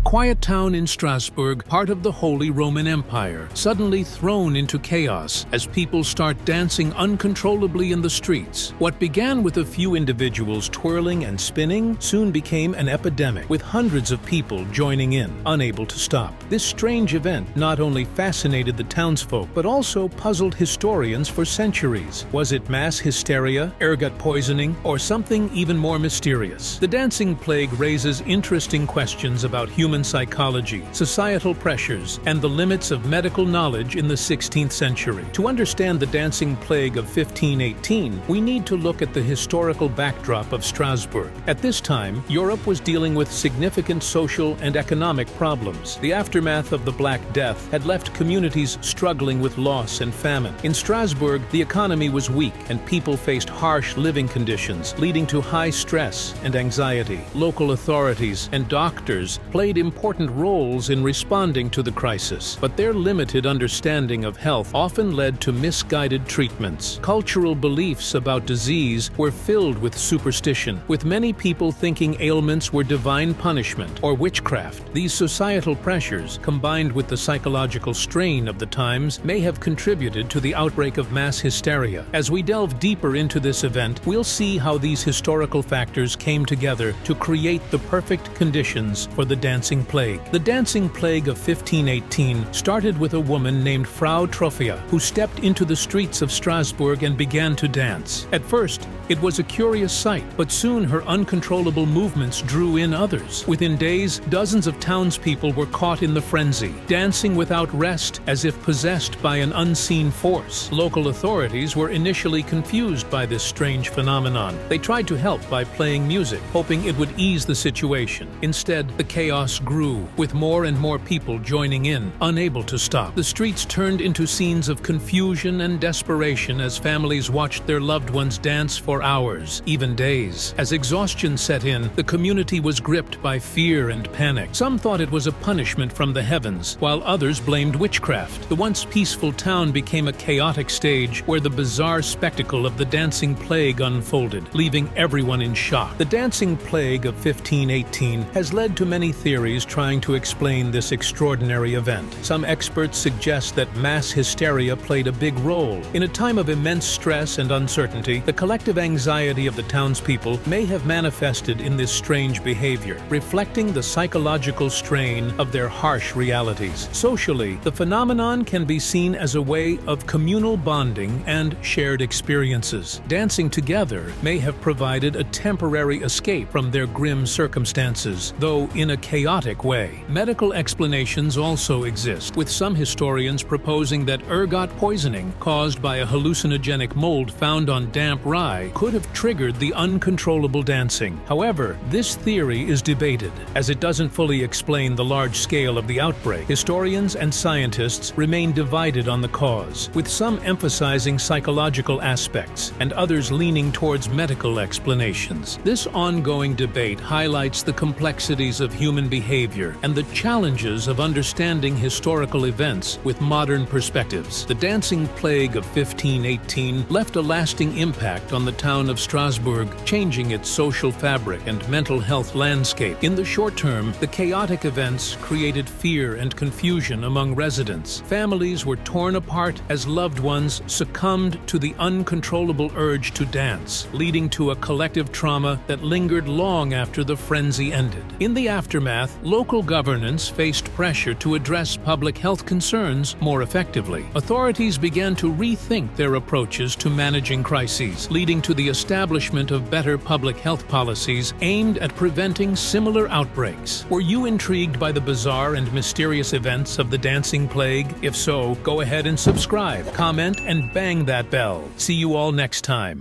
quiet town in Strasbourg, part of the Holy Roman Empire, suddenly thrown into chaos as people start dancing uncontrollably in the streets. What began with a few individuals twirling and spinning soon became an epidemic, with hundreds of people joining in, unable to stop. This strange event not only fascinated the townsfolk, but also puzzled historians for centuries. Was it mass hysteria, ergot poisoning, or something even more mysterious? The dancing plague raises interesting questions about human psychology, societal pressures, and the limits of medical knowledge in the 16th century. To understand the dancing plague of 1518, we need to look at the historical backdrop of Strasbourg. At this time, Europe was dealing with significant social and economic problems. The aftermath of the Black Death had left communities struggling with loss and famine. In Strasbourg, the economy was weak and people faced harsh living conditions, leading to high stress and anxiety. Local authorities and doctors played important roles in responding to the crisis, but their limited understanding of health often led to misguided treatments. Cultural beliefs about disease were filled with superstition, with many people thinking ailments were divine punishment or witchcraft. These societal pressures, combined with the psychological strain of the times, may have contributed to the outbreak of mass hysteria. As we delve deeper into this event, we'll see how these historical factors came together to create the perfect conditions for the dancing plague. The dancing plague of 1518 started with a woman named Frau Trophia, who stepped into the streets of Strasbourg and began to dance. At first, it was a curious sight, but soon her uncontrollable movements drew in others. Within days, dozens of townspeople were caught in the frenzy, dancing without rest as if possessed by an unseen force. Local authorities were initially confused by this strange phenomenon. They tried to help by playing music, hoping it would ease the situation. Instead, the chaos grew, with more and more people joining in, unable to stop. The streets turned into scenes of confusion and desperation as families watched their loved ones dance for hours, even days. As exhaustion set in, the community was gripped by fear and panic. Some thought it was a punishment from the heavens, while others blamed witchcraft. The once peaceful town became a chaotic stage where the bizarre spectacle of the dancing plague unfolded, leaving everyone in shock. The dancing plague of 1518 has led to many theories trying to explain this extraordinary event. Some experts suggest that mass hysteria played a big role. In a time of immense stress and uncertainty, the collective anxiety of the townspeople may have manifested in this strange behavior, reflecting the psychological strain of their harsh realities. Socially, the phenomenon can be seen as a way of communal bonding and shared experiences. Dancing together may have provided a temporary escape from their grim circumstances, though in a chaotic way. Medical explanations also exist, with some historians proposing that ergot poisoning caused by a hallucinogenic mold found on damp rye could have triggered the uncontrollable dancing. However, this theory is debated, as it doesn't fully explain the large scale of the outbreak. Historians and scientists remain divided on the cause, with some emphasizing psychological aspects and others leaning towards medical explanations. This ongoing debate highlights the complexities of human behavior and the challenges of understanding historical events with modern perspectives. The dancing plague of 1518 left a lasting impact on the town of Strasbourg, changing its social fabric and mental health landscape. In the short term, the chaotic events created fear and confusion among residents. Families were torn apart as loved ones succumbed to the uncontrollable urge to dance, leading to a collective trauma that lingered long after the frenzy ended. In the aftermath, local governance faced pressure to address public health concerns more effectively. Authorities began to rethink their approaches to managing crises, leading to the establishment of better public health policies aimed at preventing similar outbreaks. Were you intrigued by the bizarre and mysterious events of the dancing plague? If so, go ahead and subscribe, comment, and bang that bell. See you all next time.